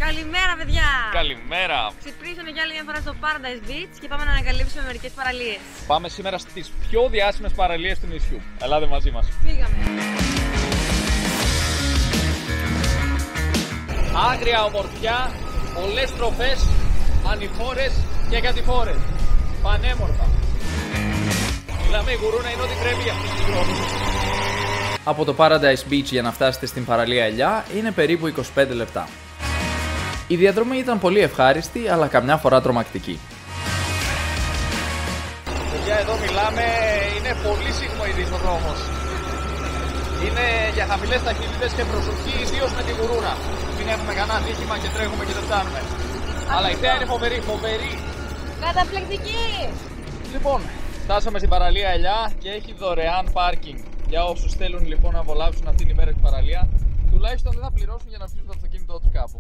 Καλημέρα, παιδιά! Καλημέρα! Ξυπνήσαμε για άλλη μια φορά στο Paradise Beach και πάμε να ανακαλύψουμε μερικές παραλίες. Πάμε σήμερα στις πιο διάσημες παραλίες του νησιού. Ελάτε μαζί μας. Φύγαμε. Άγρια ομορφιά, πολλές τροφές, ανηφόρες και κατηφόρες. Πανέμορφα. Μιλάμε, η Γουρούνα είναι ό,τι πρέπει για αυτούς τους χρόνους. Από το Paradise Beach για να φτάσετε στην παραλία Ελιά είναι περίπου 25 λεπτά. Η διαδρομή ήταν πολύ ευχάριστη, αλλά καμιά φορά τρομακτική. Παιδιά, εδώ μιλάμε, είναι πολύ συγχωητής ο δρόμος. Είναι για χαμηλές ταχύτητες και προσοχή, ιδίως με τη Γουρούνα. Μην έχουμε κανένα δίκημα και τρέχουμε και δεν φτάνουμε. Αλλά η ιδέα είναι φοβερή. Καταπληκτική! Λοιπόν, φτάσαμε στην παραλία Ελιά και έχει δωρεάν πάρκινγκ. Για όσους θέλουν λοιπόν να απολαύσουν αυτήν την υπέροχη παραλία, τουλάχιστον δεν θα πληρώσουν για να αφήσουν το αυτοκίνητό τους κάπου.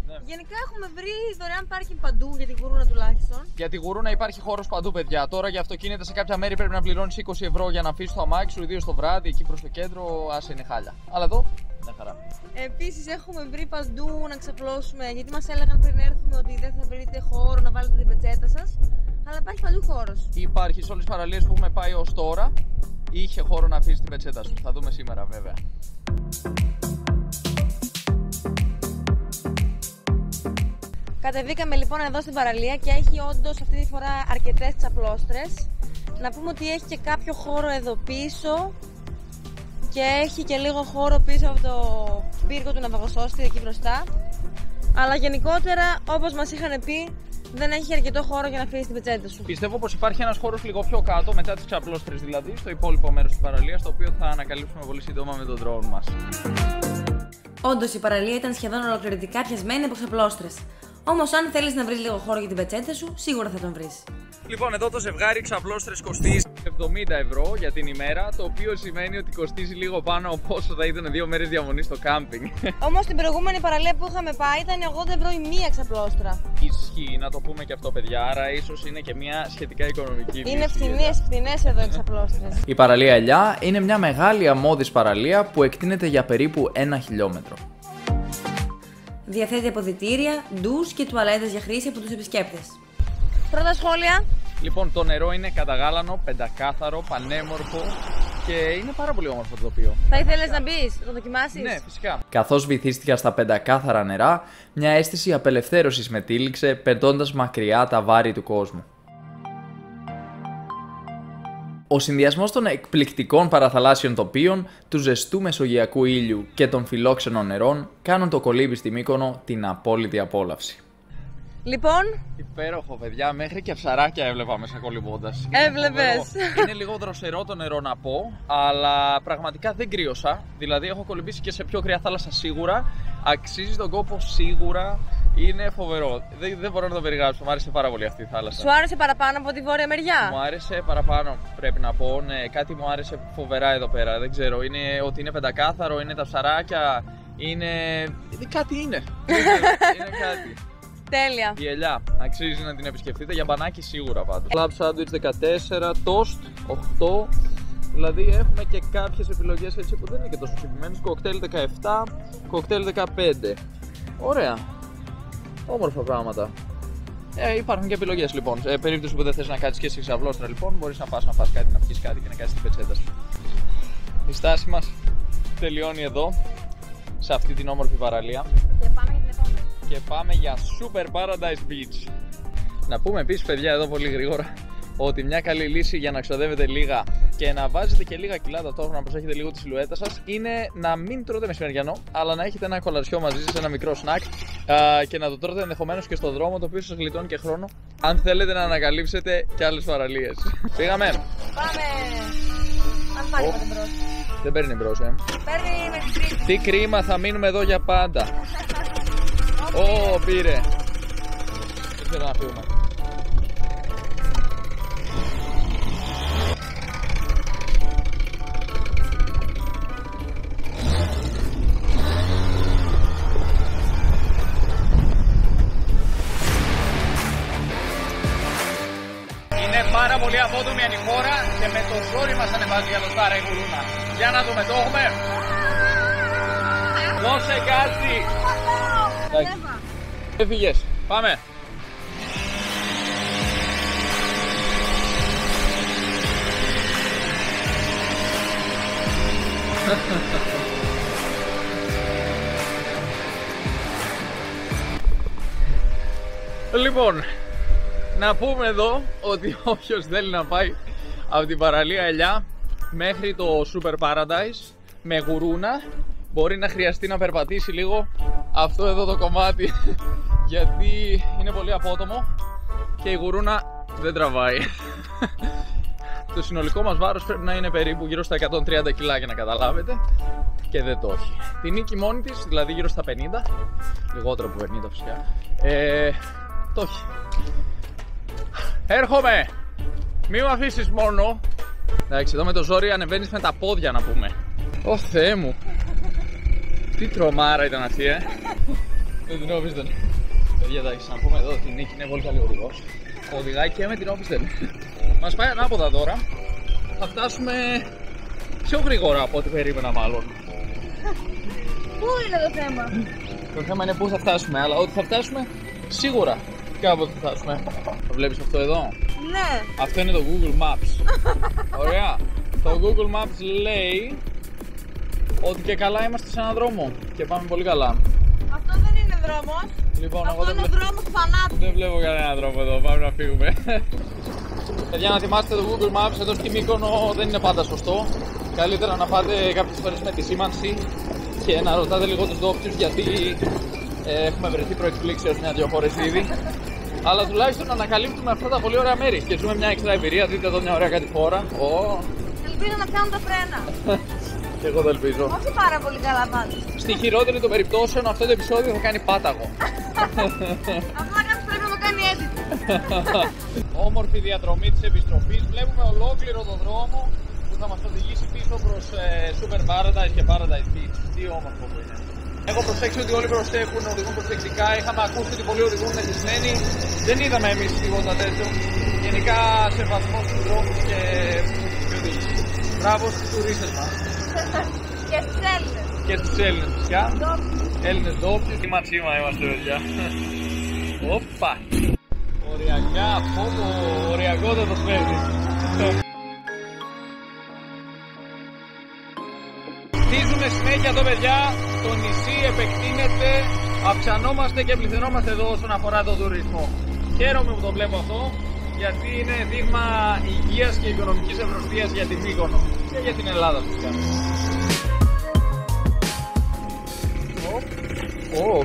Ναι. Γενικά έχουμε βρει δωρεάν πάρκινγκ παντού για τη Γουρούνα τουλάχιστον. Για τη Γουρούνα υπάρχει χώρος παντού, παιδιά. Τώρα για αυτοκίνητα σε κάποια μέρη πρέπει να πληρώνεις 20 ευρώ για να αφήσεις το αμάξι σου, ιδίως το βράδυ, εκεί προς το κέντρο, άσε είναι χάλια. Αλλά εδώ, μια χαρά. Επίσης έχουμε βρει παντού να ξαπλώσουμε, γιατί μας έλεγαν πριν έρθουμε ότι δεν θα βρείτε χώρο να βάλετε την πετσέτα σας. Αλλά υπάρχει παντού χώρος. Υπάρχει σε όλες τις παραλίες που έχουμε πάει ως τώρα. Είχε χώρο να αφήσεις την πετσέτα σου. Θα δούμε σήμερα βέβαια. Κατεβήκαμε λοιπόν εδώ στην παραλία και έχει όντως αυτή τη φορά αρκετές ξαπλώστρες. Να πούμε ότι έχει και κάποιο χώρο εδώ πίσω και έχει και λίγο χώρο πίσω από το πύργο του Ναυαγοσώστη εκεί μπροστά. Αλλά γενικότερα, όπως μας είχαν πει, δεν έχει αρκετό χώρο για να αφήσεις την πετσέτα σου. Πιστεύω πως υπάρχει ένας χώρος λίγο πιο κάτω, μετά τις ξαπλώστρες δηλαδή, στο υπόλοιπο μέρος της παραλίας, το οποίο θα ανακαλύψουμε πολύ σύντομα με τον drone μας. Όντως η παραλία ήταν σχεδόν ολοκληρωτικά πιασμένη από ξαπλώστρες. Όμως, αν θέλεις να βρεις λίγο χώρο για την πετσέτα σου, σίγουρα θα τον βρεις. Λοιπόν, εδώ το ζευγάρι ξαπλώστρες κοστίζει 70 ευρώ για την ημέρα, το οποίο σημαίνει ότι κοστίζει λίγο πάνω από όσο θα ήταν 2 μέρες διαμονή στο κάμπινγκ. Όμως την προηγούμενη παραλία που είχαμε πάει ήταν 80 ευρώ η μία ξαπλώστρα. Ισχύει, να το πούμε και αυτό, παιδιά, άρα ίσως είναι και μια σχετικά οικονομική λύση. Είναι φθηνές εδώ οι ξαπλώστρες. Η παραλία Ελιά είναι μια μεγάλη αμμώδης παραλία που εκτείνεται για περίπου 1 χιλιόμετρο. Διαθέτει αποδυτήρια, ντους και τουαλέτες για χρήση από τους επισκέπτες. Πρώτα σχόλια. Λοιπόν, το νερό είναι καταγάλανο, πεντακάθαρο, πανέμορφο και είναι πάρα πολύ όμορφο το τοπίο. Θα ήθελες να μπεις, να το δοκιμάσεις? Ναι, φυσικά. Καθώς βυθίστηκα στα πεντακάθαρα νερά, μια αίσθηση απελευθέρωσης με τύλιξε, πετώντας μακριά τα βάρη του κόσμου. Ο συνδυασμός των εκπληκτικών παραθαλάσσιων τοπίων, του ζεστού μεσογειακού ήλιου και των φιλόξενων νερών κάνουν το κολύμπι στη Μύκονο την απόλυτη απόλαυση. Λοιπόν, υπέροχο, παιδιά, μέχρι και ψαράκια έβλεπα μέσα κολυμπώντας. Έβλεπες. Είναι λίγο δροσερό το νερό να πω, αλλά πραγματικά δεν κρύωσα. Δηλαδή έχω κολυμπήσει και σε πιο κρύα θάλασσα σίγουρα. Αξίζει τον κόπο σίγουρα. Είναι φοβερό. Δεν μπορώ να το περιγράψω. Μου άρεσε πάρα πολύ αυτή η θάλασσα. Σου άρεσε παραπάνω από τη βόρεια μεριά? Μου άρεσε παραπάνω, πρέπει να πω. Ναι, κάτι μου άρεσε φοβερά εδώ πέρα. Δεν ξέρω. Είναι ότι είναι πεντακάθαρο, είναι τα ψαράκια. Είναι. Κάτι είναι. Είναι κάτι. Τέλεια. Η Ελιά. Αξίζει να την επισκεφτείτε. Για μπανάκι σίγουρα πάντως. Club sandwich 14, toast 8. Δηλαδή έχουμε και κάποιες επιλογές έτσι που δεν είναι και τόσο συγκεκριμένες. Κοκτέιλ 17, κοκτέιλ 15. Ωραία. Όμορφα πράγματα. Υπάρχουν και επιλογές λοιπόν. Σε περίπτωση που δεν θες να κάτσεις και σε ξαβλώστρα λοιπόν, μπορείς να πας κάτι, να πιεις κάτι και να κάτσεις την πετσέτα σου. Η στάση μας τελειώνει εδώ, σε αυτή την όμορφη παραλία. Και πάμε για την επόμενη. Και πάμε για Super Paradise Beach. Να πούμε επίσης, παιδιά, εδώ πολύ γρήγορα, ότι μια καλή λύση για να ξοδεύετε λίγα και να βάζετε και λίγα κιλά ταυτόχρονα να προσέχετε λίγο τη σιλουέτα σας είναι να μην τρώτε μεσημεριανό, αλλά να έχετε ένα κολαρισιό μαζί σας, ένα μικρό σνακ και να το τρώτε ενδεχομένως και στο δρόμο, το οποίο σας γλιτώνει και χρόνο αν θέλετε να ανακαλύψετε και άλλες παραλίες. Πήγαμε! Πάμε! Αν πάρει με την μπρος. Δεν παίρνει μπρος, Παίρνει με την τρίτη. Τι κρίμα, θα μείνουμε εδώ για πάντα. Ω, πήρε! Δεν θέλω να φύγουμε. Πάρα πολύ απότομη ανηφόρα και με το ζόρι μας ανεβάζει για το Στάρα η Γουρούνα. Για να δούμε, το έχουμε. Δώσε κάτι. Έφυγες. Πάμε. Λοιπόν, να πούμε εδώ ότι όποιος θέλει να πάει από την παραλία Ελιά μέχρι το Super Paradise με γουρούνα μπορεί να χρειαστεί να περπατήσει λίγο αυτό εδώ το κομμάτι γιατί είναι πολύ απότομο και η γουρούνα δεν τραβάει. Το συνολικό μας βάρος πρέπει να είναι περίπου γύρω στα 130 κιλά για να καταλάβετε και δεν το έχει. Τη νίκη μόνη της, δηλαδή γύρω στα 50, λιγότερο από 50 φυσικά, το έχει. Έρχομαι! Μη μου αφήσεις μόνο. Εντάξει, εδώ με το ζόρι ανεβαίνεις με τα πόδια να πούμε. Ω Θεέ μου! Τι τρομάρα ήταν αυτή, με την Όφιστεν. Παιδιά, εντάξει, να πούμε εδώ ότι η Νίκη είναι πολύ καλή οδηγός. Οδηγάει και με την Όφιστεν. Μας πάει ανάποδα τώρα. Θα φτάσουμε πιο γρήγορα από ό,τι περίμενα μάλλον. Πού είναι το θέμα? Το θέμα είναι πού θα φτάσουμε, αλλά ότι θα φτάσουμε σίγουρα κάπου θα φτάσουμε. Το βλέπεις αυτό εδώ? Ναι. Αυτό είναι το Google Maps. Ωραία. Το Google Maps λέει ότι και καλά είμαστε σε έναν δρόμο και πάμε πολύ καλά. Αυτό δεν είναι δρόμος. Λοιπόν, αυτό είναι ο δρόμος του θανάτου. Δεν βλέπω κανένα δρόμο εδώ, πάμε να φύγουμε. Παιδιά, να θυμάστε το Google Maps εδώ στη Μύκονο δεν είναι πάντα σωστό. Καλύτερα να πάτε κάποιες φορές με τη σήμανση και να ρωτάτε λίγο τους ντόπιους γιατί έχουμε βρεθεί προεκπλήξεως μια-δυο φορές ήδη. Αλλά τουλάχιστον να ανακαλύπτουμε αυτά τα πολύ ωραία μέρη και ζούμε μια έξτρα εμπειρία. Δείτε εδώ μια ωραία κατηφόρα. Ελπίζω να πιάνουν τα φρένα. Και εγώ το ελπίζω. Όχι πάρα πολύ καλά πάντως. Στη χειρότερη των περιπτώσεων αυτό το επεισόδιο θα κάνει πάταγο. Απλά κάποιος πρέπει να το κάνει edit. Όμορφη διαδρομή της επιστροφής. Βλέπουμε ολόκληρο τον δρόμο που θα μας οδηγήσει πίσω προς Super Paradise και Paradise Beach. Τι όμορφο που είναι. Έχω προσέξει ότι όλοι προσέχουν, οδηγούν προσεκτικά. Είχαμε ακούσει ότι πολλοί οδηγούν μεθυσμένοι. Δεν είδαμε εμείς τίποτα τέτοιο. Γενικά σεβασμό στους δρόμους και οδήγηση. Μπράβο στους τουρίστες μας. Και στους Έλληνες. Και στους Έλληνες φυσικά. Έλληνες ντόπιους. Τι ματσίμα είμαστε παιδιά. Όπα. Οριακά, πόπο, οριακό δεν το φέρνει. Χτίζουμε συνέχεια εδώ παιδιά, το νησί επεκτείνεται, αυξανόμαστε και πληθυνόμαστε εδώ όσον αφορά τον τουρισμό. Χαίρομαι που το βλέπω αυτό, γιατί είναι δείγμα υγείας και οικονομικής ευρωστίας για την Μύκονο και για την Ελλάδα φυσικά.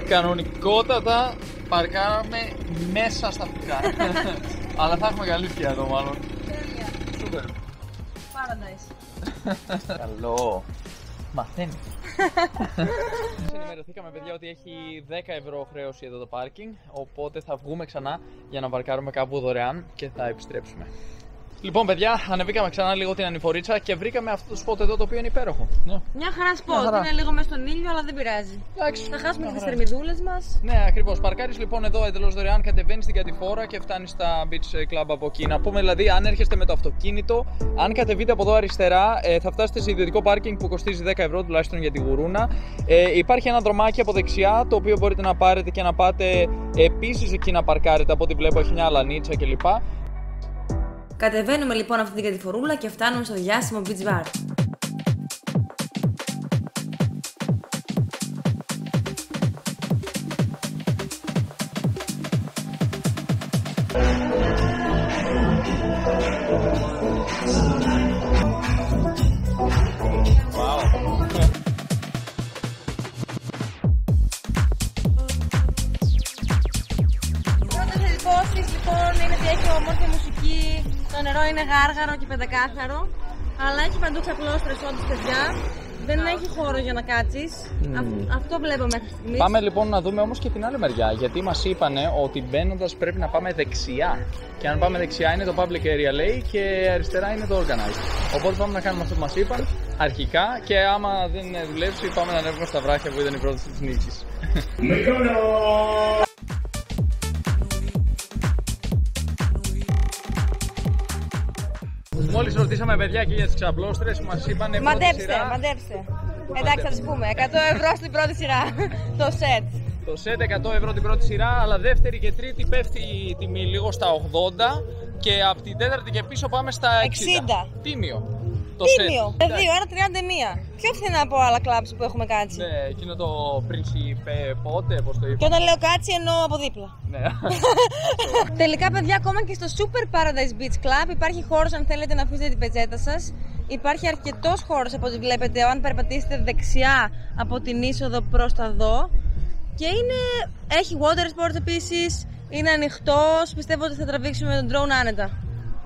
Κανονικότατα παρκάραμε μέσα στα φυτικά. Αλλά θα έχουμε καλή σκιά εδώ μάλλον. Τέλεια. Σούπερ. Paradise. Καλό. Μαθαίνει. Ενημερωθήκαμε παιδιά ότι έχει 10 ευρώ χρέωση εδώ το πάρκινγκ. Οπότε θα βγούμε ξανά για να παρκάρουμε κάπου δωρεάν και θα επιστρέψουμε. Λοιπόν, παιδιά, ανεβήκαμε ξανά λίγο την ανηφορίτσα και βρήκαμε αυτό το σποτ εδώ το οποίο είναι υπέροχο. Μια χαρά σποτ. Είναι λίγο μέσα στον ήλιο, αλλά δεν πειράζει. Εντάξει, θα χάσουμε και τις θερμιδούλες μας. Ναι, ακριβώς. Παρκάρεις λοιπόν εδώ εντελώς δωρεάν, κατεβαίνεις στην κατηφόρα και φτάνεις στα beach club από εκεί. Να πούμε δηλαδή, αν έρχεστε με το αυτοκίνητο, αν κατεβείτε από εδώ αριστερά, θα φτάσετε σε ιδιωτικό πάρκινγκ που κοστίζει 10 ευρώ τουλάχιστον για τη γουρούνα. Υπάρχει ένα δρομάκι από δεξιά το οποίο μπορείτε να πάρετε και να πάτε επίσης εκεί να παρκάρετε. Από ό,τι βλέπω έχει μια αλανίτσα κλπ. Κατεβαίνουμε λοιπόν αυτή την κατηφορούλα και φτάνουμε στο διάσημο beach bar. Το νερό είναι γάργαρο και πεντακάθαρο, αλλά έχει παντού ξαπλώστρες όντως παιδιά. Δεν έχει χώρο για να κάτσεις. Αυτό βλέπω μέχρι στιγμής. Πάμε λοιπόν να δούμε όμως και την άλλη μεριά. Γιατί μας είπανε ότι μπαίνοντας πρέπει να πάμε δεξιά. Και αν πάμε δεξιά είναι το public area λέει και αριστερά είναι το organized. Οπότε πάμε να κάνουμε αυτό που μας είπαν αρχικά. Και άμα δεν δουλέψει, πάμε να ανέβουμε στα βράχια που ήταν η πρόταση της Νίκης. Μόλις ρωτήσαμε παιδιά και για τις ξαπλώστρες, μας είπανε μαντέψτε. Εντάξει, θα τις πούμε. 100 ευρώ στην πρώτη σειρά. Το set. Το σετ 100 ευρώ την πρώτη σειρά, αλλά δεύτερη και τρίτη πέφτει η τιμή λίγο στα 80 και από την τέταρτη και πίσω πάμε στα 60. Τίμιο. Τίμιο. 2, 1,31. Πιο φθηνά από άλλα κλαμπs που έχουμε κάτσει. Ναι, εκείνο το Principe πότε, πώς το είπα. Και όταν λέω κάτσει εννοώ από δίπλα. Ναι. Τελικά, παιδιά, ακόμα και στο Super Paradise Beach Club υπάρχει χώρος αν θέλετε να αφήσετε την πετσέτα σας. Υπάρχει αρκετός χώρος από ό,τι βλέπετε, αν περπατήσετε δεξιά από την είσοδο προς τα δω. Και έχει water sports επίσης, είναι ανοιχτός, πιστεύω ότι θα τραβήξουμε τον drone άνετα.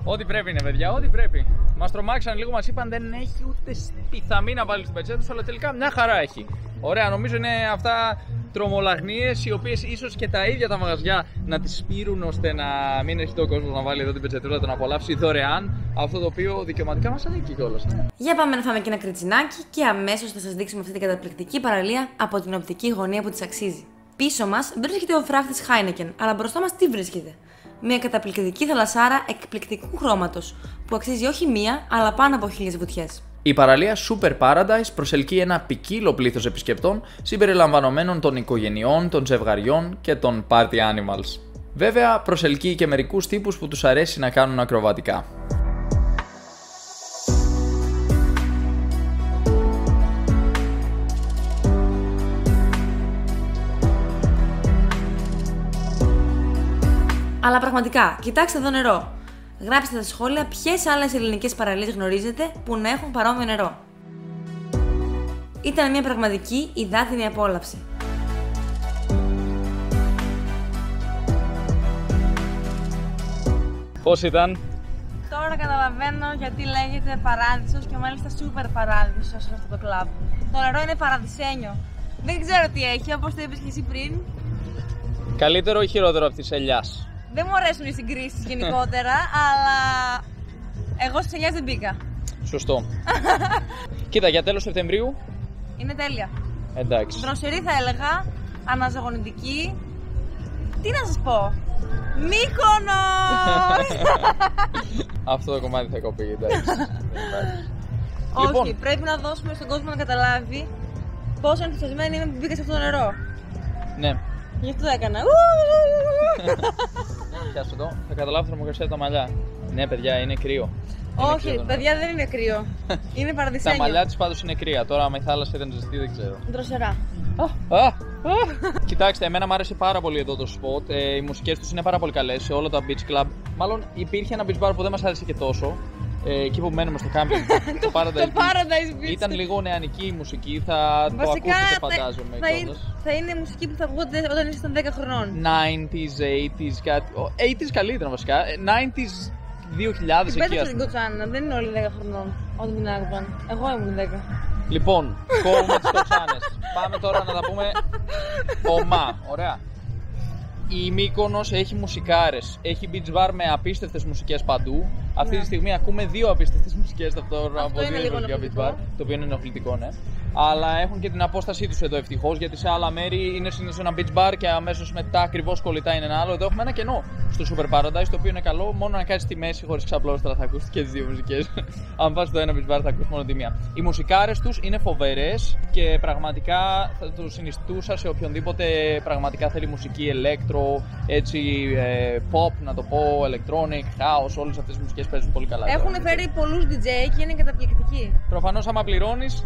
Ό,τι πρέπει είναι, παιδιά, ό,τι πρέπει. Μας τρομάξαν λίγο, μας είπαν δεν έχει ούτε πιθαμή να βάλει την πετσέτα σου, αλλά τελικά μια χαρά έχει. Ωραία, νομίζω είναι αυτά τρομολαγνίες οι οποίες ίσως και τα ίδια τα μαγαζιά να τις σπείρουν ώστε να μην έχει το κόσμο να βάλει εδώ την πετσετούλα, να τον απολαύσει δωρεάν αυτό το οποίο δικαιωματικά μας ανήκει κιόλας. Για πάμε να φάμε και ένα κριτσινάκι και αμέσως θα σας δείξουμε αυτή την καταπληκτική παραλία από την οπτική γωνία που της αξίζει. Πίσω μας βρίσκεται ο φράχτης Heineken, αλλά μπροστά μας τι βρίσκεται? Μια καταπληκτική θαλασσάρα εκπληκτικού χρώματος που αξίζει όχι μία αλλά πάνω από 1000 βουτιές. Η παραλία Super Paradise προσελκύει ένα ποικίλο πλήθος επισκεπτών συμπεριλαμβανομένων των οικογενειών, των ζευγαριών και των party animals. Βέβαια, προσελκύει και μερικούς τύπους που τους αρέσει να κάνουν ακροβατικά. Αλλά πραγματικά, κοιτάξτε εδώ νερό. Γράψτε στα σχόλια ποιες άλλες ελληνικές παραλίες γνωρίζετε που να έχουν παρόμοιο νερό. Ήταν μια πραγματική υδάτινη απόλαυση. Πώς ήταν? Τώρα καταλαβαίνω γιατί λέγεται παράδεισος και μάλιστα super παράδεισος σε αυτό το κλαμπ. Το νερό είναι παραδεισένιο. Δεν ξέρω τι έχει, όπως το είπες και εσύ πριν. Καλύτερο ή χειρότερο από τις ελιάς? Δεν μου αρέσουν οι συγκρίσεις γενικότερα, αλλά εγώ στις ελιάς δεν μπήκα. Σωστό. Κοίτα, για τέλος Σεπτεμβρίου Είναι τέλεια. εντάξει. Δροσερή θα έλεγα, αναζωογονητική. Τι να σας πω, Μύκονος! Αυτό το κομμάτι θα κοπεί, εντάξει. Όχι, Λοιπόν. πρέπει να δώσουμε στον κόσμο να καταλάβει πόσο ενθουσιασμένη είμαι που μπήκα σε αυτό το νερό. Ναι. Γι' αυτό το έκανα. Πιάσω εδώ, θα καταλάβω θερμοκρασία από τα μαλλιά. Ναι, παιδιά, είναι κρύο. Είναι κρύο Όχι, το νερό. παιδιά, δεν είναι κρύο. Είναι Τα παραδεισένιο. μαλλιά της πάντως είναι κρύα. Τώρα, άμα η θάλασσα ήταν ζεστή, δεν ξέρω. Δροσερά. Κοιτάξτε, εμένα μου άρεσε πάρα πολύ εδώ το spot. Οι μουσικές τους είναι πάρα πολύ καλές σε όλο το beach club. Μάλλον υπήρχε ένα beach bar που δεν μας άρεσε και τόσο. Εκεί που μένουμε στο camping, το Paradise Beach. Ήταν λίγο νεανική η μουσική, θα το ακούσετε φαντάζομαι. Θα είναι μουσική που θα ακούγονται όταν ήσασταν 10 χρονών. 90s, 80s, κάτι. 80s καλύτερα βασικά. 90s, 2000 εκεί. Πέταξε την κοτσάνα, δεν είναι όλοι 10 χρονών όταν την άκουγαν. Εγώ ήμουν 10. Λοιπόν, κόβουμε τις κοτσάνες. Πάμε τώρα να τα πούμε ομά. Ωραία. Η Μύκονος έχει μουσικάρες, έχει beach bar με απίστευτες μουσικές παντού. Αυτή τη στιγμή ακούμε δύο απίστευτες μουσικές ταυτόχρονα από δύο διαφορετικά beach bar, το οποίο είναι ενοχλητικό, ναι. Αλλά έχουν και την απόστασή τους εδώ ευτυχώς, γιατί σε άλλα μέρη είναι συνήθως ένα beach bar και αμέσως μετά ακριβώς κολλητά είναι ένα άλλο. Εδώ έχουμε ένα κενό στο Super Paradise, το οποίο είναι καλό. Μόνο να κάτσεις στη μέση χωρίς ξαπλώστρα θα ακούσεις και τις δύο μουσικές. Αν πας στο ένα beach bar θα ακούσεις μόνο τη μία. Οι μουσικάρες τους είναι φοβερές και πραγματικά θα τους συνιστούσα σε οποιονδήποτε πραγματικά θέλει μουσική, electro, έτσι pop να το πω, electronic, house, όλες αυτές τις μουσικές παίζουν πολύ καλά. Έχουν φέρει πολλούς DJ και είναι καταπληκτικοί. Προφανώς άμα πληρώνεις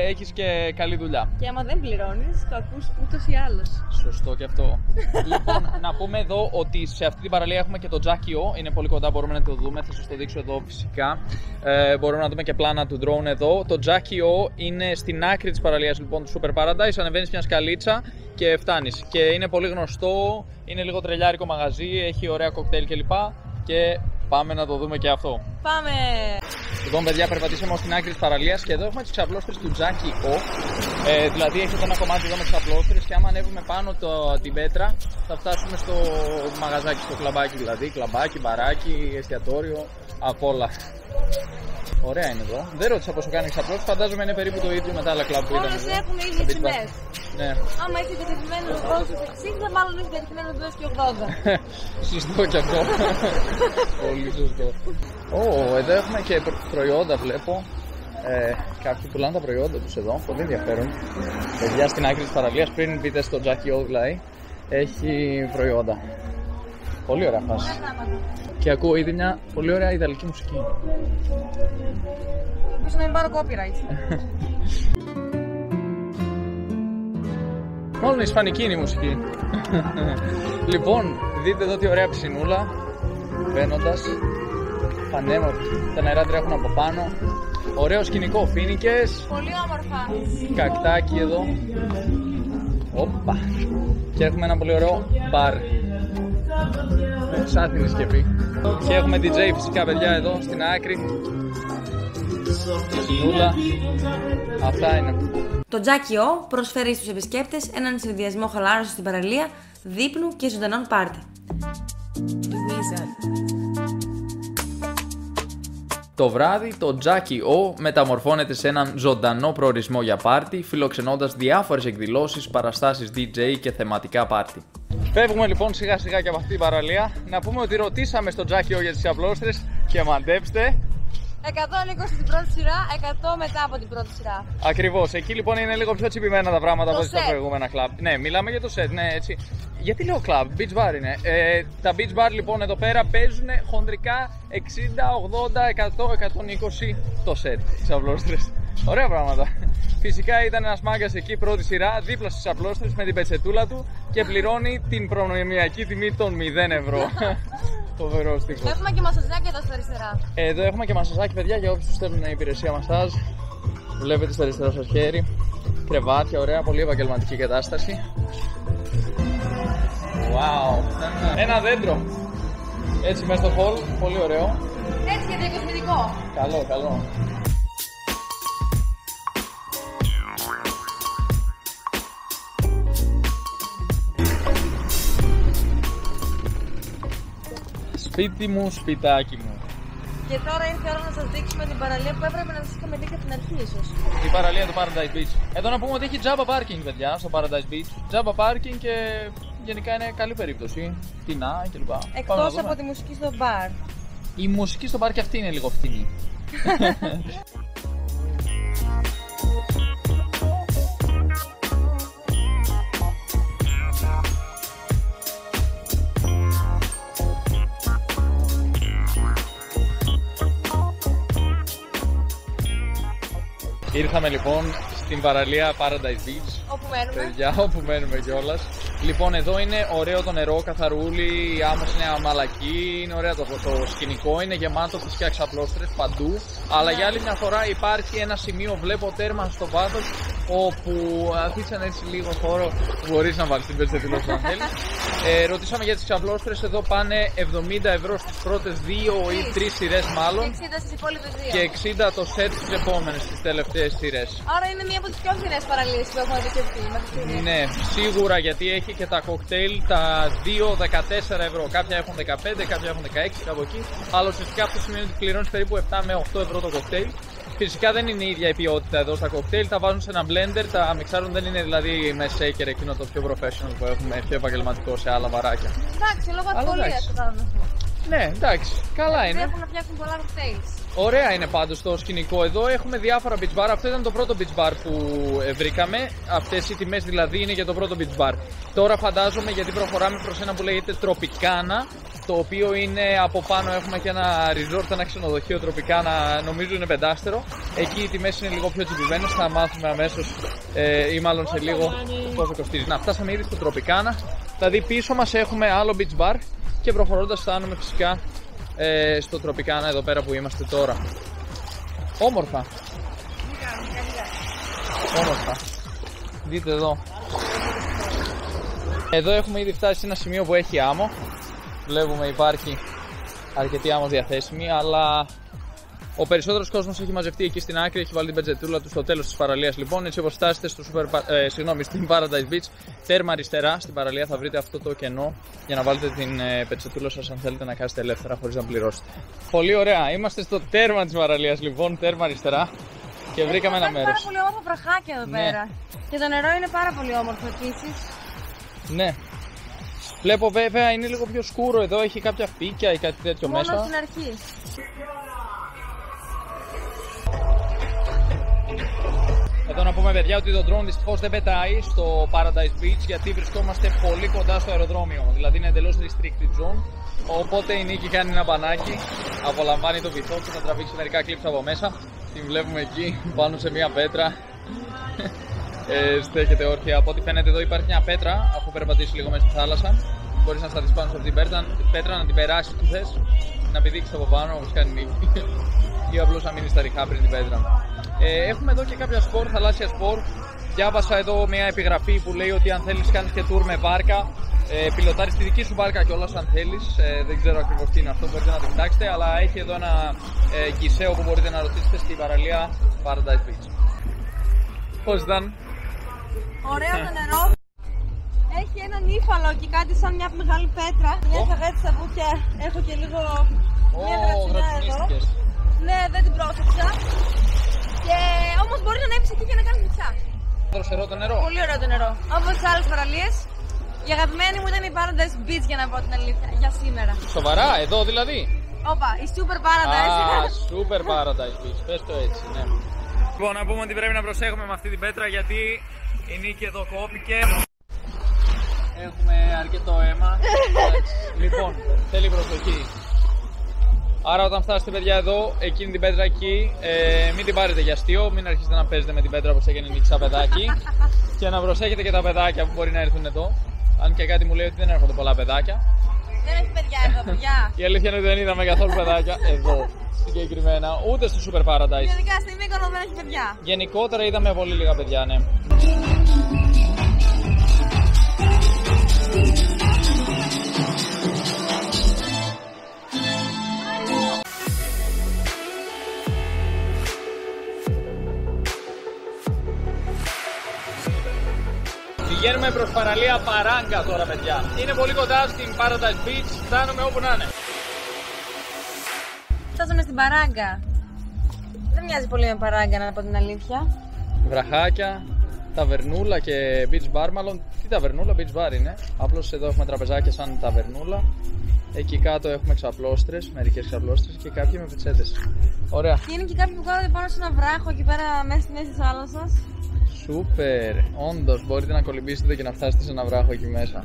έχεις και καλή δουλειά. Και άμα δεν πληρώνεις, το ακούς ούτως ή άλλως. Σωστό και αυτό. Λοιπόν, να πούμε εδώ ότι σε αυτή την παραλία έχουμε και το Jackie O. Είναι πολύ κοντά, μπορούμε να το δούμε. Θα σας το δείξω εδώ φυσικά. Μπορούμε να δούμε και πλάνα του drone εδώ. Το Jackie O είναι στην άκρη της παραλίας λοιπόν του Super Paradise. Ανεβαίνεις μια σκαλίτσα και φτάνεις. Και είναι πολύ γνωστό. Είναι λίγο τρελιάρικο μαγαζί. Έχει ωραία κοκτέιλ κλπ. Και πάμε να το δούμε και αυτό. Πάμε! Λοιπόν, παιδιά, περπατήσαμε ως την άκρη της παραλίας και εδώ έχουμε τις ξαπλώστρες του Jackie O. Δηλαδή, έχετε ένα κομμάτι εδώ με ξαπλώστρες και άμα ανέβουμε πάνω την πέτρα θα φτάσουμε στο μαγαζάκι, στο κλαμπάκι δηλαδή. Κλαμπάκι, μπαράκι, εστιατόριο, απ' όλα. Ωραία είναι εδώ. Δεν ρώτησα πόσο κάνει ξαπλώστρες, φαντάζομαι είναι περίπου το ίδιο με τα άλλα κλαμπ που ήταν. Όλες έχουν ίδιες τιμές. Ναι. Άμα έχει κατευθυμένο εδώ στους 60, μάλλον έχει κατευθυμένο εδώ και 80. Σωστό κι αυτό. Πολύ σωστό. Εδώ έχουμε και προϊόντα, βλέπω. Κάποιοι πουλάνε τα προϊόντα τους εδώ, πολύ ενδιαφέρον. Παιδιά, στην άκρη της παραλίας, πριν μπείτε στο Jackie O δηλαδή, έχει προϊόντα. Πολύ ωραία φάση. Και ακούω ήδη μια πολύ ωραία ιταλική μουσική. Πες να μην πάρω copyright. Μάλλον ισπανική είναι η μουσική. Λοιπόν, δείτε εδώ τι ωραία πισινούλα. Μπαίνοντας. Πανέμορφη. Τα νερά τρέχουν από πάνω. Ωραίο σκηνικό. Φοίνικες. Πολύ όμορφα. Κακτάκι εδώ. Όπα. Και έχουμε ένα πολύ ωραίο μπαρ. Εξάθινη σκεπή. Και έχουμε DJ φυσικά, παιδιά, εδώ στην άκρη. Πισινούλα. Αυτά είναι. Το Jackie O προσφέρει στους επισκέπτες έναν συνδυασμό χαλάρωσης στην παραλία, δείπνου και ζωντανών πάρτι. Το βράδυ το Jackie O μεταμορφώνεται σε έναν ζωντανό προορισμό για πάρτι, φιλοξενώντας διάφορες εκδηλώσεις, παραστάσεις DJ και θεματικά πάρτι. Φεύγουμε λοιπόν σιγά σιγά και από αυτή την παραλία. Να πούμε ότι ρωτήσαμε στο Jackie O για τις ξαπλώστρες και μαντέψτε. 120 στην πρώτη σειρά, 100 μετά από την πρώτη σειρά. Ακριβώς. Εκεί λοιπόν είναι λίγο πιο τσιπημένα τα πράγματα από ό,τι στα προηγούμενα κλαμπ. Ναι, μιλάμε για το set, ναι, έτσι. Γιατί λέω κλαμπ, beach bar είναι. Τα beach bar λοιπόν εδώ πέρα παίζουν χοντρικά 60, 80, 100, 120 το set. Τις απλώστρες. Ωραία πράγματα. Φυσικά ήταν ένας μάγκας εκεί πρώτη σειρά, δίπλα στις απλώστρες με την πετσετούλα του και πληρώνει την προνομιακή τιμή των 0 ευρώ. Φοβερό τύπος. Έχουμε και μασαζάκι εδώ στα αριστερά. Εδώ έχουμε και μασαζάκι, παιδιά, για όποιους θέλουν υπηρεσία μασάζ. Βλέπετε στο αριστερό σας χέρι. Κρεβάτια, ωραία, πολύ επαγγελματική κατάσταση. Wow. Ένα δέντρο. Έτσι μέσα στο hall, πολύ ωραίο. Έτσι και διακοσμητικό. Καλό, καλό. Σπίτι μου, σπιτάκι μου. Και τώρα ήρθε η ώρα να σας δείξουμε την παραλία που έπρεπε να σας είχαμε δει και από την αρχή ίσως. Η παραλία του Paradise Beach. Εδώ να πούμε ότι έχει Jabba Parking, παιδιά, στο Paradise Beach. Jabba Parking και γενικά είναι καλή περίπτωση. Φτηνά κλπ. Εκτός από τη μουσική στο μπαρ. Η μουσική στο μπαρ και αυτή είναι λίγο φτηνή. Ήρθαμε λοιπόν στην παραλία Paradise Beach. Όπου μένουμε. Παιδιά, όπου μένουμε κιόλας. Λοιπόν, εδώ είναι ωραίο το νερό, καθαρούλι, η άμμος είναι αμαλακή, είναι ωραίο το σκηνικό, είναι γεμάτο φυσικά ξαπλώστρες παντού. Αλλά για άλλη μια φορά υπάρχει ένα σημείο, βλέπω τέρμα στο βάθος, όπου αφήσανε έτσι λίγο χώρο που μπορείς να βάλεις την πετσετούλα σου αν θέλεις. Ρωτήσαμε για τις ξαπλώστρες, εδώ πάνε 70 ευρώ στις πρώτες 2 ή 3 σειρές μάλλον. 60 στις υπόλοιπες 2. Και 60 το σετ στις επόμενες, στις τελευταίες σειρές. Άρα είναι μία από τις πιο φθηνές παραλίες που έχουμε επισκεφτεί. Ναι, σίγουρα, γιατί έχει και τα κοκτέιλ τα 2-14 ευρώ. Κάποια έχουν 15, κάποια έχουν 16, κάπου εκεί. Αλλά ουσιαστικά αυτό σημαίνει ότι πληρώνεις περίπου 7 με 8 ευρώ το κοκτέιλ. Φυσικά δεν είναι η ίδια η ποιότητα εδώ στα κοκτέιλ, τα βάζουν σε ένα blender, τα μιξάρουν, δεν είναι δηλαδή με shaker εκείνο το πιο professional που έχουμε, πιο επαγγελματικό σε άλλα βαράκια. Εντάξει, λόγω ευκολίας το κάνουν αυτό. Ναι, εντάξει, καλά είναι. Έχουν να φτιάξουν πολλά cocktails. Ωραία είναι πάντως το σκηνικό εδώ. Έχουμε διάφορα beach bar. Αυτό ήταν το πρώτο beach bar που βρήκαμε. Αυτές οι τιμές δηλαδή είναι για το πρώτο beach bar. Τώρα φαντάζομαι, γιατί προχωράμε προς ένα που λέγεται Tropicana, το οποίο είναι από πάνω, έχουμε και ένα resort, ένα ξενοδοχείο Tropicana, νομίζω είναι πεντάστερο. Εκεί οι τιμές είναι λίγο πιο τσιμπημένες. Θα μάθουμε αμέσως ή μάλλον σε λίγο πόσο κοστίζει. Να, φτάσαμε ήδη στο Tropicana. Δηλαδή πίσω μας έχουμε άλλο beach bar και προχωρώντας φτάνουμε φυσικά στο Tropicana εδώ πέρα που είμαστε τώρα. Όμορφα. Όμορφα. Δείτε εδώ. Εδώ έχουμε ήδη φτάσει σε ένα σημείο που έχει άμμο. Βλέπουμε υπάρχει αρκετή άμμος διαθέσιμη, αλλά ο περισσότερος κόσμος έχει μαζευτεί εκεί στην άκρη, έχει βάλει την πετζετούλα του στο τέλος της παραλίας. Λοιπόν, έτσι όπως φτάσετε στην Paradise Beach, τέρμα αριστερά στην παραλία θα βρείτε αυτό το κενό για να βάλετε την πετσετούλα σας αν θέλετε να κάσετε ελεύθερα χωρίς να πληρώσετε. Πολύ ωραία, είμαστε στο τέρμα της παραλίας λοιπόν, τέρμα αριστερά και βρήκαμε ένα μέρος. Πάρα πολύ όμορφα βραχάκια εδώ πέρα. Και το νερό είναι πάρα πολύ όμορφο επίσης. Ναι. Βλέπω βέβαια είναι λίγο πιο σκούρο εδώ, έχει κάποια φύκια ή κάτι τέτοιο μόνο μέσα. Μόνο στην αρχή. Εδώ να πούμε, παιδιά, ότι το drone δυστυχώς δεν πετάει στο Paradise Beach γιατί βρισκόμαστε πολύ κοντά στο αεροδρόμιο. Δηλαδή είναι εντελώς restricted zone. Οπότε η Νίκη κάνει ένα μπανάκι, απολαμβάνει το βυθό και θα τραβήξει μερικά clips από μέσα. Την βλέπουμε εκεί πάνω σε μια πέτρα. Στέκεται όρθια. Από ό,τι φαίνεται εδώ υπάρχει μια πέτρα. Αφού περπατήσει λίγο μέσα στη θάλασσα, μπορείς να σταθείς πάνω σε αυτή την πέτρα, να την περάσεις που θες, να πηδήξεις από πάνω όπως κάνει η Νίκη. Ή απλώς να μείνεις στα ριχά πριν την πέτρα. Έχουμε εδώ και κάποια σπορ, θαλάσσια σπορ. Διάβασα εδώ μια επιγραφή που λέει ότι αν θέλεις κάνεις και tour με βάρκα, πιλοτάρεις τη δική σου βάρκα κιόλας αν θέλεις. Δεν ξέρω ακριβώς τι είναι αυτό, μπορείτε να το κοιτάξετε. Αλλά έχει εδώ ένα γκισέο που μπορείτε να ρωτήσετε στην παραλία Paradise Beach. Πώς ήταν? Ωραίο το νερό. Έχει έναν ύφαλο και κάτι σαν μια μεγάλη πέτρα. Μια έφαγα έτσι στα βουτιά. Έχω και λίγο μια γρατσινιά εδώ. Ναι, δεν την πρόσεξα. Και όμως μπορεί να ανέβεις εκεί και να κάνεις μυτσά. Δροσερό το νερό. Πολύ ωραίο το νερό. Όπως τις άλλες παραλίες. Η αγαπημένη μου ήταν η Paradise Beach, για να πω την αλήθεια, για σήμερα. Σοβαρά, εδώ δηλαδή? Όπα, η Super Paradise. Super Paradise Beach, πες το έτσι, ναι. Λοιπόν, να πούμε ότι πρέπει να προσέχουμε με αυτή την πέτρα γιατί η Νίκη εδώ κόπηκε. Έχουμε αρκετό αίμα. Λοιπόν, θέλει προσοχή. Άρα όταν φτάσετε, παιδιά, εδώ, εκείνη την πέτρα εκεί, μην την πάρετε για αστείο, μην αρχίσετε να παίζετε με την πέτρα όπως έγινε η Νίκη σαν παιδάκι. Και να προσέχετε και τα παιδάκια που μπορεί να έρθουν εδώ. Αν και κάτι μου λέει ότι δεν έρχονται πολλά παιδάκια. Δεν έχει παιδιά εδώ, παιδιά. Η αλήθεια είναι ότι δεν είδαμε καθόλου παιδάκια εδώ συγκεκριμένα, ούτε στο Super Paradise. Γενικά στη Μύκονο δεν έχει παιδιά. Γενικότερα είδαμε πολύ λίγα παιδιά, ναι. Πηγαίνουμε προς παραλία Παράγκα τώρα, παιδιά. Είναι πολύ κοντά στην Paradise Beach, φτάνουμε όπου να είναι. Φτάσαμε στην Παράγκα. Δεν μοιάζει πολύ με Παράγκα, να πω την αλήθεια. Βραχάκια, ταβερνούλα και beach bar, μάλλον τι ταβερνούλα, beach bar είναι. Απλώς εδώ έχουμε τραπεζάκια σαν ταβερνούλα. Εκεί κάτω έχουμε ξαπλώστρες, μερικές ξαπλώστρες και κάποιοι με πετσέτες. Ωραία. Και είναι και κάποιοι που κάθονται πάνω σε ένα βράχο εκεί πέρα μέσα στη μέση της θάλασσας. Σούπερ, όντως μπορείτε να κολυμπήσετε και να φτάσετε σε ένα βράχο εκεί μέσα.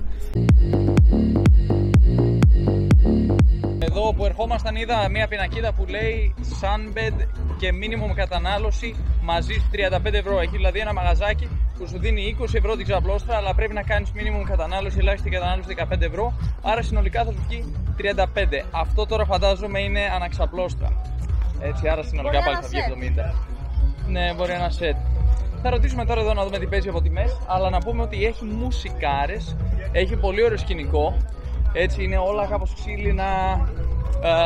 Εδώ που ερχόμασταν είδα μια πινακίδα που λέει sunbed και minimum κατανάλωση μαζί 35 ευρώ. Έχει δηλαδή ένα μαγαζάκι που σου δίνει 20 ευρώ την ξαπλώστρα, αλλά πρέπει να κάνεις minimum κατανάλωση, ελάχιστη κατανάλωση 15 ευρώ. Άρα συνολικά θα σου βγει 35. Αυτό τώρα φαντάζομαι είναι αναξαπλώστρα. Έτσι, άρα συνολικά πάλι θα βγει 70. Ναι, μπορεί ένα set. Θα ρωτήσουμε τώρα εδώ να δούμε τι παίζει από τιμές, αλλά να πούμε ότι έχει μουσικάρες, έχει πολύ ωραίο σκηνικό. Έτσι είναι όλα κάπως ξύλινα,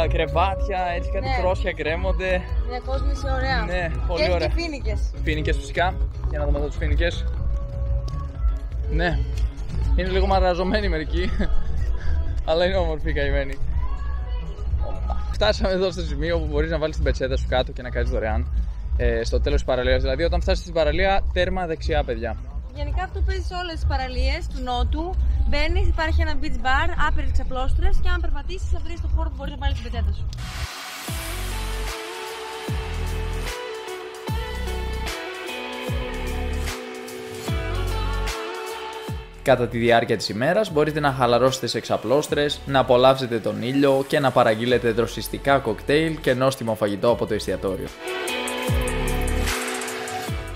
κρεβάτια, έτσι κάτι κρόσια κρέμονται. Διακόσμηση ωραία. Ναι, πολύ ωραία. Και φοίνικες. Φοίνικες φυσικά, για να δούμε εδώ τους φοίνικες. Ναι, είναι λίγο μαραζωμένοι μερικοί, αλλά είναι όμορφοι καημένοι. Φτάσαμε εδώ στο σημείο που μπορείς να βάλεις την πετσέτα σου κάτω και να κάνεις δωρεάν. Στο τέλος της παραλίας, δηλαδή όταν φτάσεις στην παραλία, τέρμα δεξιά, παιδιά. Γενικά αυτό παίζει σε όλες τις παραλίες του Νότου. Μπαίνεις, υπάρχει ένα beach bar, άπειρες ξαπλώστρες και αν περπατήσεις θα βρεις το χώρο που μπορείς να βάλεις την πετσέτα σου. Κατά τη διάρκεια της ημέρας μπορείτε να χαλαρώσετε σε ξαπλώστρες, να απολαύσετε τον ήλιο και να παραγγείλετε δροσιστικά κοκτέιλ και νόστιμο φαγητό από το εστιατόριο.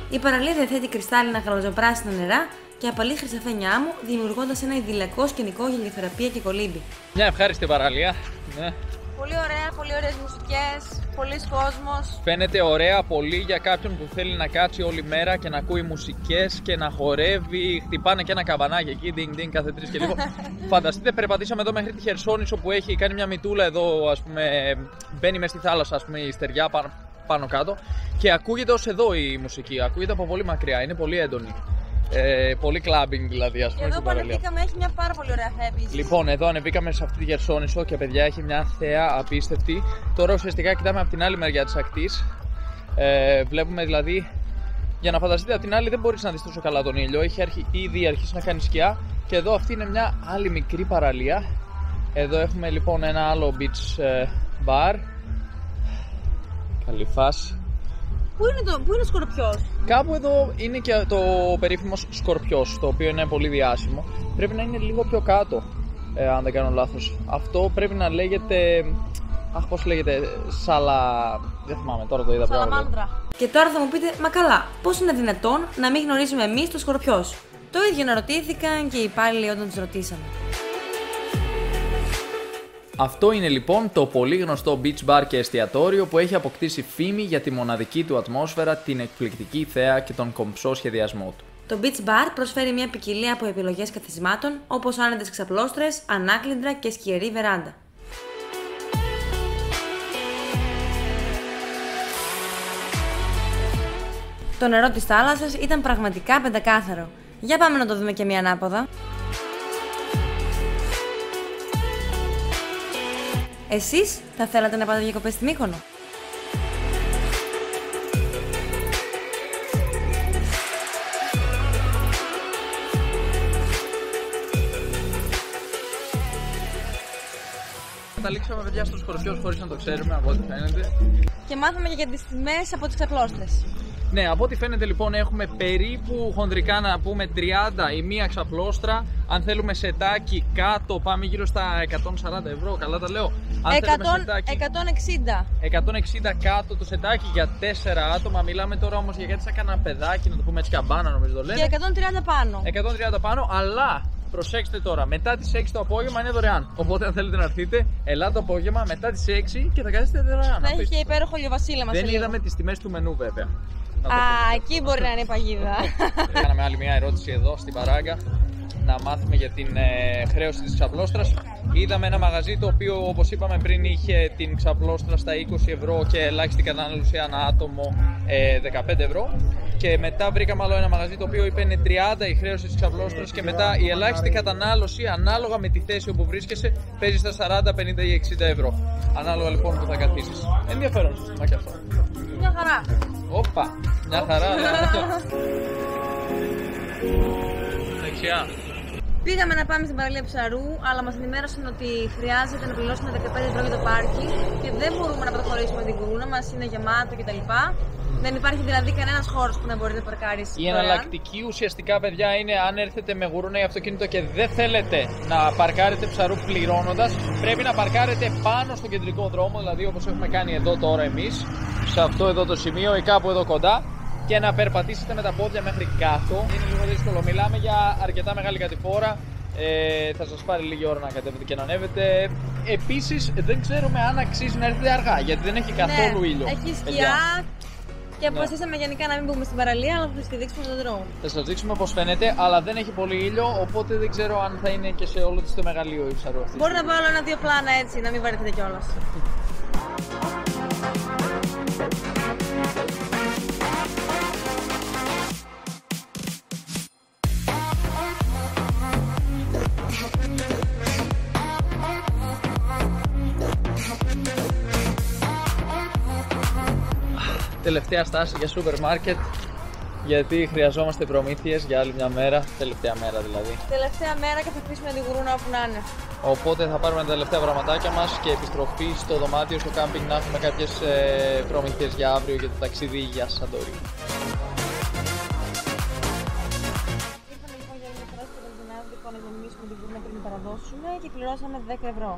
Η παραλία διαθέτει κρυστάλλινα γαλαζοπράσινα νερά και απαλή χρυσαφένια άμμο, δημιουργώντας ένα ιδηλιακό σκηνικό για ηλιοθεραπεία και κολύμπη. Μια ευχάριστη παραλία. Ναι. Πολύ ωραία, πολύ ωραίες μουσικές, πολλής κόσμος. Φαίνεται ωραία πολύ για κάποιον που θέλει να κάτσει όλη μέρα και να ακούει μουσικές και να χορεύει. Χτυπάνε και ένα καμπανάκι εκεί, ding κάθε 3 και λίγο. Φανταστείτε, περπατήσαμε εδώ μέχρι τη Χερσόνησο που έχει κάνει μια μητούλα εδώ, ας πούμε, μπαίνει μέσα στη θάλασσα, ας πούμε, η στεριά πάνω κάτω και ακούγεται ως εδώ η μουσική, ακούγεται από πολύ μακριά, είναι πολύ έντονη. Πολύ clubbing δηλαδή, ας πούμε. Εδώ που ανεβήκαμε έχει μια πάρα πολύ ωραία θέα επίσης. Λοιπόν, εδώ ανεβήκαμε σε αυτή τη Χερσόνησο και παιδιά έχει μια θέα απίστευτη. Τώρα ουσιαστικά κοιτάμε από την άλλη μεριά της ακτής. Βλέπουμε δηλαδή, για να φανταστείτε, από την άλλη δεν μπορείς να δεις τόσο καλά τον ήλιο. Έχει ήδη αρχίσει να κάνει σκιά και εδώ αυτή είναι μια άλλη μικρή παραλία. Εδώ έχουμε λοιπόν ένα άλλο beach bar. Καλή φάση. Πού είναι ο Σκορπιός? Κάπου εδώ είναι και το περίφημος Σκορπιός, το οποίο είναι πολύ διάσημο. Πρέπει να είναι λίγο πιο κάτω, αν δεν κάνω λάθος. Αυτό πρέπει να λέγεται. Πώς λέγεται, δεν θυμάμαι, τώρα το είδα. Σαλαμάνδρα. Και τώρα θα μου πείτε, μα καλά, πώς είναι δυνατόν να μην γνωρίζουμε εμείς το Σκορπιός? Το ίδιο να ρωτήθηκαν και οι υπάλληλοι όταν τους ρωτήσαμε. Αυτό είναι λοιπόν το πολύ γνωστό beach bar και εστιατόριο που έχει αποκτήσει φήμη για τη μοναδική του ατμόσφαιρα, την εκπληκτική θέα και τον κομψό σχεδιασμό του. Το beach bar προσφέρει μια ποικιλία από επιλογές καθισμάτων, όπως άνετες ξαπλώστρες, ανάκλυντρα και σκιερή βεράντα. Το νερό της θάλασσας ήταν πραγματικά πεντακάθαρο. Για πάμε να το δούμε και μία ανάποδα. Εσείς θα θέλατε να πάτε διακοπές στη Μύκονο? Καταλήξαμε, παιδιά, στο Σκορπιός χωρίς να το ξέρουμε, από ό,τι φαίνεται. Και μάθαμε και για τις τιμές από τις ξαπλώστρες. Ναι, από ό,τι φαίνεται λοιπόν έχουμε περίπου χονδρικά να πούμε 30 η μία ξαπλώστρα. Αν θέλουμε σετάκι κάτω πάμε γύρω στα 140 ευρώ, καλά τα λέω. Αν 160 κάτω το σετάκι για 4 άτομα. Μιλάμε τώρα όμως για κάτι σαν καναπεδάκι, να το πούμε έτσι, καμπάνα νομίζω το λένε. Και 130 πάνω. 130 πάνω, αλλά προσέξτε τώρα, μετά τις 6 το απόγευμα είναι δωρεάν. Οπότε αν θέλετε να έρθετε, ελάτε το απόγευμα μετά τις 6 και θα καθίσετε δωρεάν. Θα έχει και υπέροχο λιοβασίλεμα μας. Δεν είδαμε τις τιμές του μενού βέβαια. Εκεί μπορεί να είναι η παγίδα. Κάναμε άλλη μια ερώτηση εδώ στην παράγκα, να μάθουμε για την χρέωση της ξαπλώστρας. Είδαμε ένα μαγαζί το οποίο, όπως είπαμε πριν, είχε την ξαπλώστρα στα 20 ευρώ και ελάχιστη κατανάλωση ανά άτομο 15 ευρώ. Και μετά βρήκαμε άλλο ένα μαγαζί το οποίο είπε είναι 30 η χρέωση της ξαπλώστρας και μετά η ελάχιστη κατανάλωση ανάλογα με τη θέση όπου βρίσκεσαι παίζει στα 40, 50 ή 60 ευρώ. Ανάλογα λοιπόν που θα καθίσεις. Ενδιαφέρον σύστημα και αυτό. Μια χαρά. Όπα, μια χαρά. Δεξιά. Πήγαμε να πάμε στην παραλία Ψαρού, αλλά μας ενημέρωσαν ότι χρειάζεται να πληρώσουμε 15 ευρώ για το πάρκι και δεν μπορούμε να προχωρήσουμε την κουρούνα μας, είναι γεμάτο κτλ. Δεν υπάρχει δηλαδή κανένας χώρος που να μπορεί να παρκάρεις. Η εναλλακτική ουσιαστικά, παιδιά, είναι αν έρθετε με γουρούνα ή αυτοκίνητο και δεν θέλετε να παρκάρετε Ψαρού πληρώνοντας, πρέπει να παρκάρετε πάνω στο κεντρικό δρόμο, δηλαδή όπως έχουμε κάνει εδώ τώρα εμείς, σε αυτό εδώ το σημείο ή κάπου εδώ κοντά, και να περπατήσετε με τα πόδια μέχρι κάτω. Είναι λίγο δύσκολο. Μιλάμε για αρκετά μεγάλη κατηφόρα. Θα σας πάρει λίγη ώρα να κατέβετε και να ανέβετε. Επίσης, δεν ξέρουμε αν αξίζει να έρθετε αργά, γιατί δεν έχει καθόλου ήλιο. Έχει σκιά. Και αποφασίσαμε γενικά να μην μπούμε στην παραλία, αλλά θα σας δείξουμε τον δρόμο. Θα σας δείξουμε πώς φαίνεται, αλλά δεν έχει πολύ ήλιο, οπότε δεν ξέρω αν θα είναι και σε όλο το μεγαλείο η Ψαρού αυτή. Μπορεί να βάλω ένα-δύο πλάνα έτσι, να μην βαρεθείτε κιόλας. Τελευταία στάση για σούπερ μάρκετ, γιατί χρειαζόμαστε προμήθειες για άλλη μια μέρα, τελευταία μέρα δηλαδή. Τελευταία μέρα και θα αφήσουμε την γουρούνα όπου να είναι. Οπότε θα πάρουμε τα τελευταία πραγματάκια μας και επιστροφή στο δωμάτιο, στο κάμπινγκ, να έχουμε κάποιες προμήθειες για αύριο για το ταξίδι για Σαντορίνη. Ήρθαμε λοιπόν για μια φορά στο βενζινάδικο να γεμίσουμε την γουρούνα πριν την παραδώσουμε και πληρώσαμε 10 ευρώ.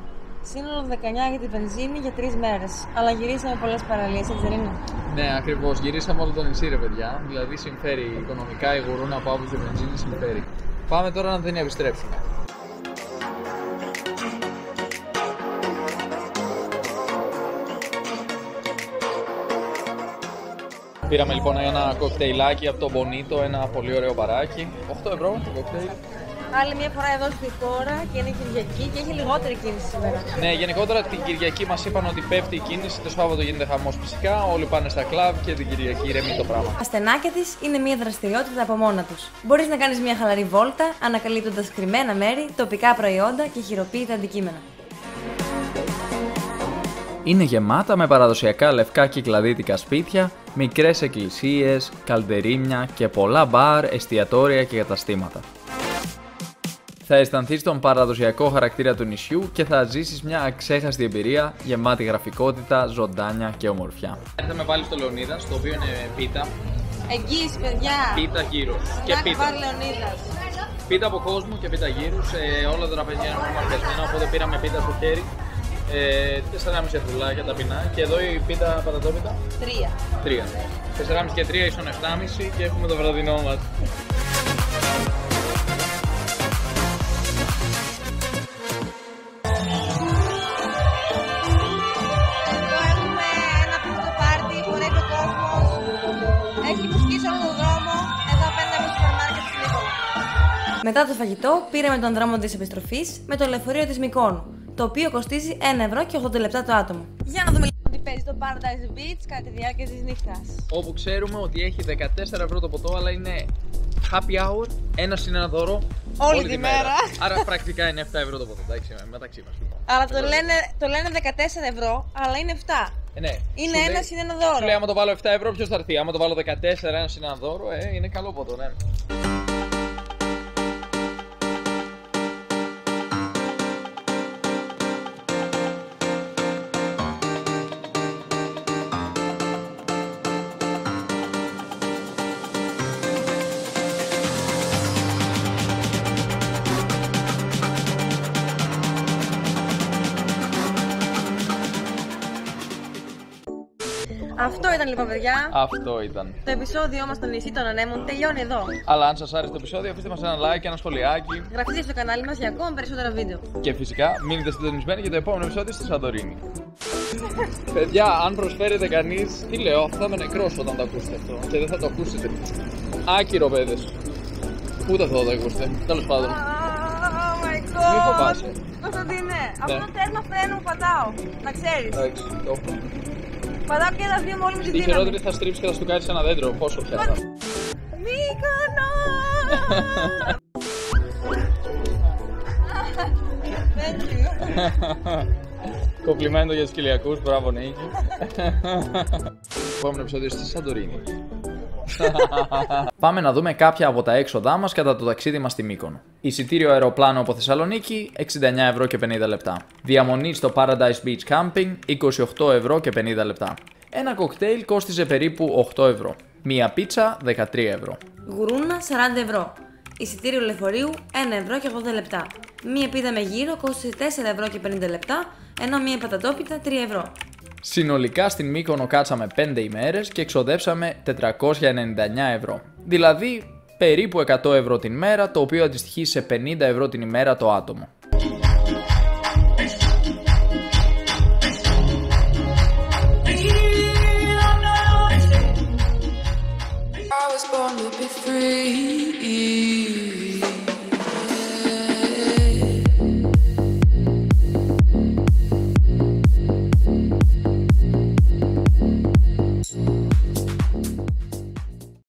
Σύνολο 19 για τη βενζίνη για 3 μέρες. Αλλά γυρίσαμε πολλές παραλίες, έτσι δεν είναι? Ναι, ακριβώς. Γυρίσαμε όλο το νησί, ρε παιδιά. Δηλαδή συμφέρει οικονομικά η γουρούνα από άποψη βενζίνη, συμφέρει. Πάμε τώρα να την επιστρέψουμε. Πήραμε λοιπόν ένα κοκτέιλάκι από το Bonito, ένα πολύ ωραίο μπαράκι. 8 ευρώ το κοκτέιλ. Άλλη μια φορά εδώ στη χώρα και είναι Κυριακή και έχει λιγότερη κίνηση σήμερα. Ναι, γενικότερα την Κυριακή μας είπαν ότι πέφτει η κίνηση, το Σάββατο γίνεται χαμός φυσικά, όλοι πάνε στα κλαμπ και την Κυριακή ηρεμεί το πράγμα. Τα στενάκια της είναι μια δραστηριότητα από μόνα τους. Μπορείς να κάνεις μια χαλαρή βόλτα ανακαλύπτοντας κρυμμένα μέρη, τοπικά προϊόντα και χειροποίητα αντικείμενα. Είναι γεμάτα με παραδοσιακά λευκά κυκλαδίτικα σπίτια, μικρές εκκλησίες, καλντερίμια και πολλά μπαρ, εστιατόρια και καταστήματα. Θα αισθανθείς τον παραδοσιακό χαρακτήρα του νησιού και θα ζήσεις μια αξέχαστη εμπειρία γεμάτη γραφικότητα, ζωντάνια και ομορφιά. Ήρθαμε πάλι στο Λεωνίδας, το οποίο είναι πίτα. Εγγύηση, παιδιά. Πίτα γύρω. Και Να πίτα. πάρει Λεωνίδας. Πίτα από κόσμο και πίτα γύρου. Όλα τα τραπέζια είναι μαρκασμένα, οπότε πήραμε πίτα στο χέρι. 4,5 ευρουλάκια ταπεινά. Και εδώ η πίτα πατατόπιτα. 3. 3. 4,5 και 3 ίσον 7,5 και έχουμε το βραδινό μας. Εδώ έχουμε ένα πίθο πάρτι, χορεύει ο κόσμος. Έχει μουσική σε όλο τον δρόμο. Εδώ απέναντι από το σούπερ μάρκετ της Μύκονου. Μετά το φαγητό, πήραμε τον δρόμο της επιστροφής με το λεωφορείο της Μυκόνου, το οποίο κοστίζει 1 ευρώ και 80 λεπτά το άτομο. Για να δούμε λίγο τι παίζει το Paradise Beach κατά τη διάρκεια της νύχτας. Όπου ξέρουμε ότι έχει 14 ευρώ το ποτό, αλλά είναι happy hour, ένα συν ένα δώρο Όλη τη μέρα. Άρα πρακτικά είναι 7 ευρώ το ποτό, εντάξει, μεταξύ μας. Αλλά το λένε 14 ευρώ, αλλά είναι 7. Ναι. Είναι ένα συν ένα δώρο. Σου λέει, άμα το βάλω 7 ευρώ, ποιος θα έρθει? Άμα το βάλω 14, ένα συν ένα δώρο, είναι καλό ποτό, ναι. Αυτό ήταν λοιπόν, παιδιά. Αυτό ήταν. Το επεισόδιο μας στο νησί των Ανέμων τελειώνει εδώ. Αλλά αν σας άρεσε το επεισόδιο, αφήστε μας ένα like, ένα σχολιάκι. Γραφτείτε στο κανάλι μας για ακόμα περισσότερα βίντεο. Και φυσικά μείνετε συντονισμένοι για το επόμενο επεισόδιο στη Σαντορίνη. Παιδιά, αν προσφέρετε κανείς, τι λέω, θα είμαι νεκρός όταν το ακούσετε αυτό. Και δεν θα το ακούσετε. Άκυρο, παιδες. Ούτε αυτό θα το ακούσετε. Τέλος πάντων. Oh my god. Μη φοβάσαι. Κωνσταντίνε, αυτό το τέρμα φρένου που πατάω. Να ξέρεις. Εντάξει, το έχω. Πατάω και τα δύο με όλη μου τη Στη δύναμη. χειρότερη θα στρίψει και θα σου κάτσει ένα δέντρο. Πόσο πια. Μύκονο! Thank you. Κομπλιμέντο για τους κοιλιακούς, μπράβο Νίκη. Επόμενο επεισόδιο στη Σαντορίνη. Πάμε να δούμε κάποια από τα έξοδά μας κατά το ταξίδι μας στη Μύκονο. Εισιτήριο αεροπλάνο από Θεσσαλονίκη 69 ευρώ και 50 λεπτά. Διαμονή στο Paradise Beach Camping 28 ευρώ και 50 λεπτά. Ένα κοκτέιλ κόστιζε περίπου 8 ευρώ. Μία πίτσα 13 ευρώ. Γουρούνα 40 ευρώ. Εισιτήριο λεωφορείου 1 ευρώ και 80 λεπτά. Μία πίτα με γύρο κόστιζε 4 ευρώ και 50 λεπτά, ενώ μία πατατόπιτα 3 ευρώ. Συνολικά στην Μύκονο κάτσαμε 5 ημέρες και εξοδέψαμε 499 ευρώ. Δηλαδή περίπου 100 ευρώ την μέρα, το οποίο αντιστοιχεί σε 50 ευρώ την ημέρα το άτομο.